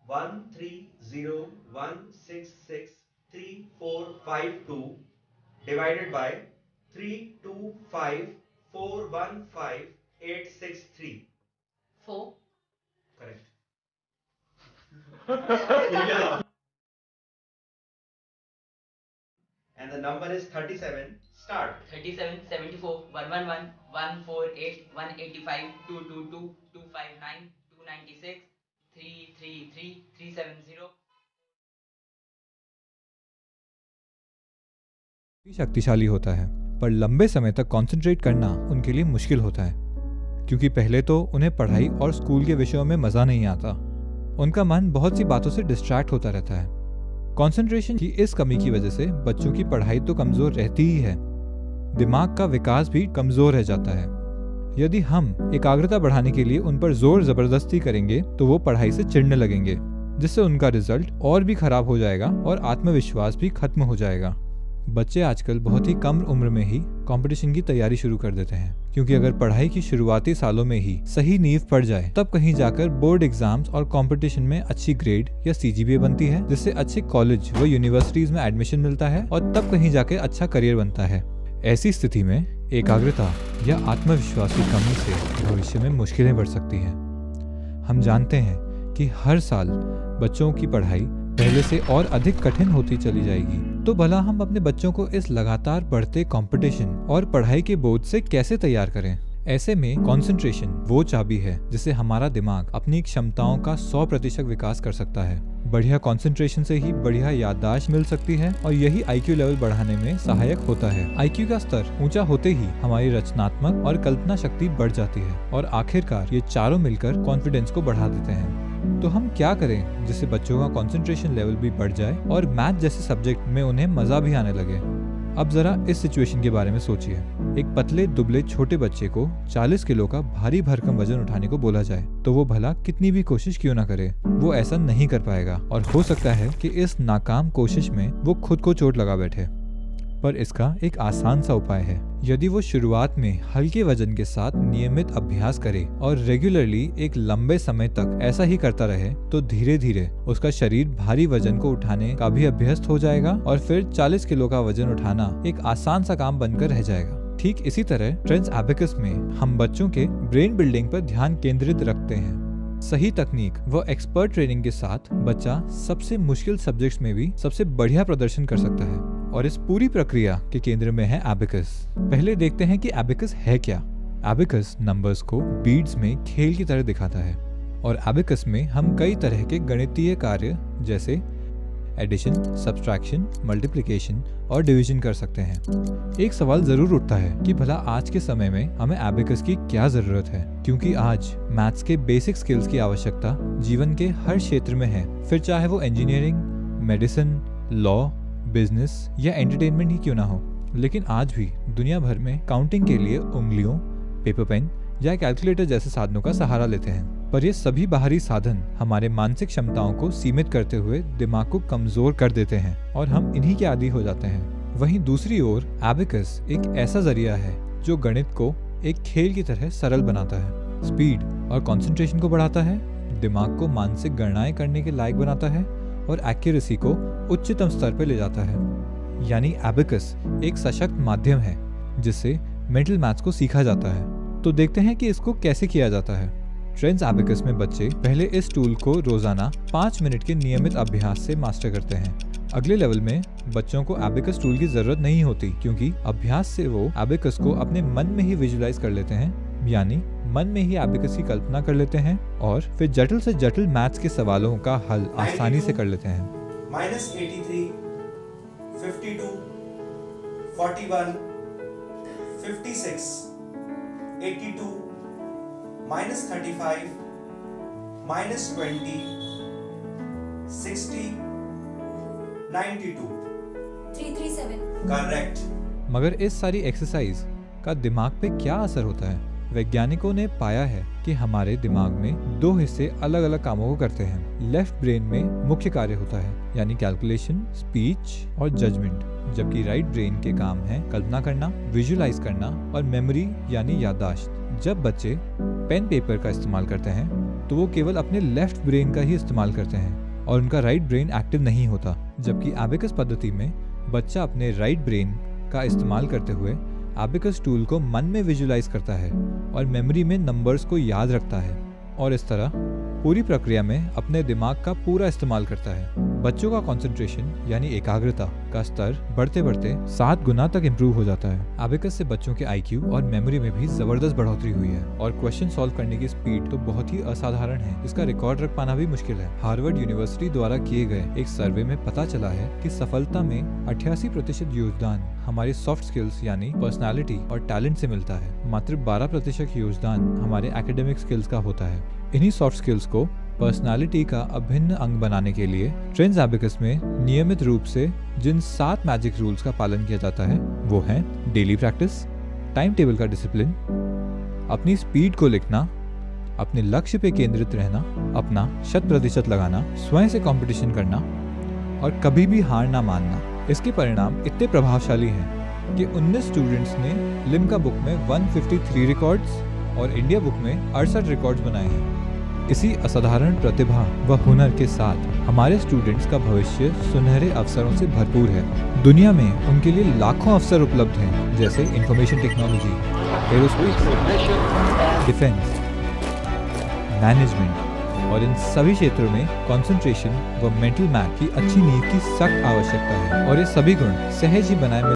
130166345 divided by 325415863. 4. Correct. And the number is 37. Start. 37, 74, 111, 148, 185, 222, 259, 296, 333, 370. भी शक्तिशाली होता है, पर लंबे समय तक कंसंट्रेट करना उनके लिए मुश्किल होता है, क्योंकि पहले तो उन्हें पढ़ाई और स्कूल के विषयों में मज़ा नहीं आता। उनका मन बहुत सी बातों से डिस्ट्रैक्ट होता रहता है। कंसंट्रेशन की इस कमी की वजह से बच्चों की पढ़ाई तो कमज़ोर रहती ही है, दिमाग का विकास भी कमज़ोर रह जाता है। यदि हम एकाग्रता बढ़ाने के लिए उन पर जोर ज़बरदस्ती करेंगे तो वो पढ़ाई से चिढ़ने लगेंगे, जिससे उनका रिजल्ट और भी खराब हो जाएगा और आत्मविश्वास भी खत्म हो जाएगा। बच्चे आजकल बहुत ही कम उम्र में ही कंपटीशन की तैयारी शुरू कर देते हैं, क्योंकि अगर पढ़ाई की शुरुआती सालों में ही सही नींव पड़ जाए तब कहीं जाकर बोर्ड एग्जाम्स और कंपटीशन में अच्छी ग्रेड या सीजीपीए बनती है, जिससे अच्छे कॉलेज व यूनिवर्सिटीज में एडमिशन मिलता है और तब कहीं जाकर अच्छा करियर बनता है। ऐसी स्थिति में एकाग्रता या आत्मविश्वास की कमी से भविष्य में मुश्किलें बढ़ सकती हैं। हम जानते हैं कि हर साल बच्चों की पढ़ाई पहले से और अधिक कठिन होती चली जाएगी, तो भला हम अपने बच्चों को इस लगातार बढ़ते कंपटीशन और पढ़ाई के बोझ से कैसे तैयार करें? ऐसे में कंसंट्रेशन वो चाबी है जिससे हमारा दिमाग अपनी क्षमताओं का 100% विकास कर सकता है। बढ़िया कंसंट्रेशन से ही बढ़िया याददाश्त मिल सकती है और यही आईक्यू लेवल बढ़ाने में सहायक होता है। आईक्यू का स्तर ऊंचा होते ही हमारी रचनात्मक और कल्पना शक्ति बढ़ जाती है और आखिरकार ये चारों मिलकर कॉन्फिडेंस को बढ़ा देते हैं। तो हम क्या करें जिससे बच्चों का कंसंट्रेशन लेवल भी बढ़ जाए और मैथ जैसे सब्जेक्ट में उन्हें मजा भी आने लगे? अब जरा इस सिचुएशन के बारे में सोचिए। एक पतले दुबले छोटे बच्चे को 40 किलो का भारी भरकम वजन उठाने को बोला जाए तो वो भला कितनी भी कोशिश क्यों ना करे, वो ऐसा नहीं कर पाएगा और हो सकता है कि इस नाकाम कोशिश में वो खुद को चोट लगा बैठे। पर इसका एक आसान सा उपाय है। यदि वो शुरुआत में हल्के वजन के साथ नियमित अभ्यास करे और रेगुलरली एक लंबे समय तक ऐसा ही करता रहे तो धीरे धीरे उसका शरीर भारी वजन को उठाने का भी अभ्यस्त हो जाएगा और फिर 40 किलो का वजन उठाना एक आसान सा काम बनकर रह जाएगा। ठीक इसी तरह ट्रेंड्स एबेकस में हम बच्चों के ब्रेन बिल्डिंग पर ध्यान केंद्रित रखते हैं। सही तकनीक व एक्सपर्ट ट्रेनिंग के साथ बच्चा सबसे मुश्किल सब्जेक्ट्स में भी सबसे बढ़िया प्रदर्शन कर सकता है और इस पूरी प्रक्रिया के केंद्र में है एबेकस। पहले देखते हैं कि एबेकस है क्या। एबेकस नंबर्स को बीड्स में खेल की तरह दिखाता है और एबेकस में हम कई तरह के गणितीय कार्य जैसे एडिशन, सब्सट्रैक्शन, मल्टीप्लिकेशन और डिवीजन कर सकते हैं। एक सवाल जरूर उठता है कि भला आज के समय में हमें एबेकस की क्या जरूरत है, क्योंकि आज मैथ्स के बेसिक स्किल्स की आवश्यकता जीवन के हर क्षेत्र में है, फिर चाहे वो इंजीनियरिंग, मेडिसिन, लॉ, बिजनेस या एंटरटेनमेंट ही क्यों ना हो। लेकिन आज भी दुनिया भर में काउंटिंग के लिए उंगलियों, पेपर पेन या कैलकुलेटर जैसे साधनों का सहारा लेते हैं, पर ये सभी बाहरी साधन हमारे मानसिक क्षमताओं को सीमित करते हुए दिमाग को कमजोर कर देते हैं और हम इन्हीं के आदी हो जाते हैं। वहीं दूसरी ओर एबेकस एक ऐसा जरिया है जो गणित को एक खेल की तरह सरल बनाता है, स्पीड और कंसंट्रेशन को बढ़ाता है, दिमाग को मानसिक गणनाएं करने के लायक बनाता है और एक्यूरेसी को उच्चतम स्तर पर ले जाता है। यानी एबेकस एक सशक्त माध्यम है जिससे मेंटल मैथ्स को सीखा जाता है। तो देखते हैं कि इसको कैसे किया जाता है। ट्रेंड्स एबेकस में बच्चे पहले इस टूल को रोजाना 5 मिनट के नियमित अभ्यास से मास्टर करते हैं। अगले लेवल में बच्चों को एबेकस टूल की जरूरत नहीं होती, क्योंकि अभ्यास से वो एबेकस को अपने मन में ही विजुलाइज कर लेते हैं, यानी मन में ही एबेकस की कल्पना कर लेते हैं और फिर जटिल से जटिल मैथ्स के सवालों का हल आसानी से कर लेते हैं। -83, 52, 41, 56, 82, -35, -20, 60, 92, 337। करेक्ट। मगर इस सारी एक्सरसाइज का दिमाग पे क्या असर होता है? वैज्ञानिकों ने पाया है कि हमारे दिमाग में 2 हिस्से अलग अलग कामों को करते हैं। लेफ्ट ब्रेन में मुख्य कार्य होता है, यानी कैलकुलेशन, स्पीच और जजमेंट, जबकि राइट ब्रेन के काम है कल्पना करना, विजुलाइज करना और मेमोरी यानी याददाश्त। जब बच्चे पेन पेपर का इस्तेमाल करते हैं तो वो केवल अपने लेफ्ट ब्रेन का ही इस्तेमाल करते हैं और उनका राइट ब्रेन एक्टिव नहीं होता। जबकि एबेकस पद्धति में बच्चा अपने राइट ब्रेन का इस्तेमाल करते हुए एबेकस टूल को मन में विजुलाइज करता है और मेमोरी में नंबर्स को याद रखता है और इस तरह पूरी प्रक्रिया में अपने दिमाग का पूरा इस्तेमाल करता है। बच्चों का कंसंट्रेशन यानी एकाग्रता का स्तर बढ़ते बढ़ते 7 गुना तक इम्प्रूव हो जाता है। एबेकस से बच्चों के IQ और मेमोरी में भी जबरदस्त बढ़ोतरी हुई है और क्वेश्चन सॉल्व करने की स्पीड तो बहुत ही असाधारण है, जिसका रिकॉर्ड रख पाना भी मुश्किल है। हार्वर्ड यूनिवर्सिटी द्वारा किए गए एक सर्वे में पता चला है कि सफलता में 88% योगदान हमारी सॉफ्ट स्किल्स यानी पर्सनालिटी और टैलेंट से मिलता है। मात्र 12% योगदान हमारे एकेडमिक स्किल्स का होता है। इन्हीं सॉफ्ट स्किल्स को पर्सनालिटी का अभिन्न अंग बनाने के लिए ट्रेंड्स एबेकस में नियमित रूप से जिन 7 मैजिक रूल्स का पालन किया जाता है वो हैं डेली प्रैक्टिस, टाइम टेबल का डिसिप्लिन, अपनी स्पीड को लिखना, अपने लक्ष्य पे केंद्रित रहना, अपना 100% लगाना, स्वयं से कंपटीशन करना और कभी भी हार ना मानना। इसके परिणाम इतने प्रभावशाली हैं कि 19 स्टूडेंट्स ने लिम्का बुक में 153 रिकॉर्ड्स और इंडिया बुक में 68 रिकॉर्ड्स बनाए हैं। इसी असाधारण प्रतिभा व हुनर के साथ हमारे स्टूडेंट्स का भविष्य सुनहरे अवसरों से भरपूर है। दुनिया में उनके लिए लाखों अवसर उपलब्ध हैं, जैसे information technology, aerospace, defence, management और इन सभी क्षेत्रों में कंसंट्रेशन व मेंटल मैथ की अच्छी नींव की सख्त आवश्यकता है और ये सभी गुण सहज ही बनाए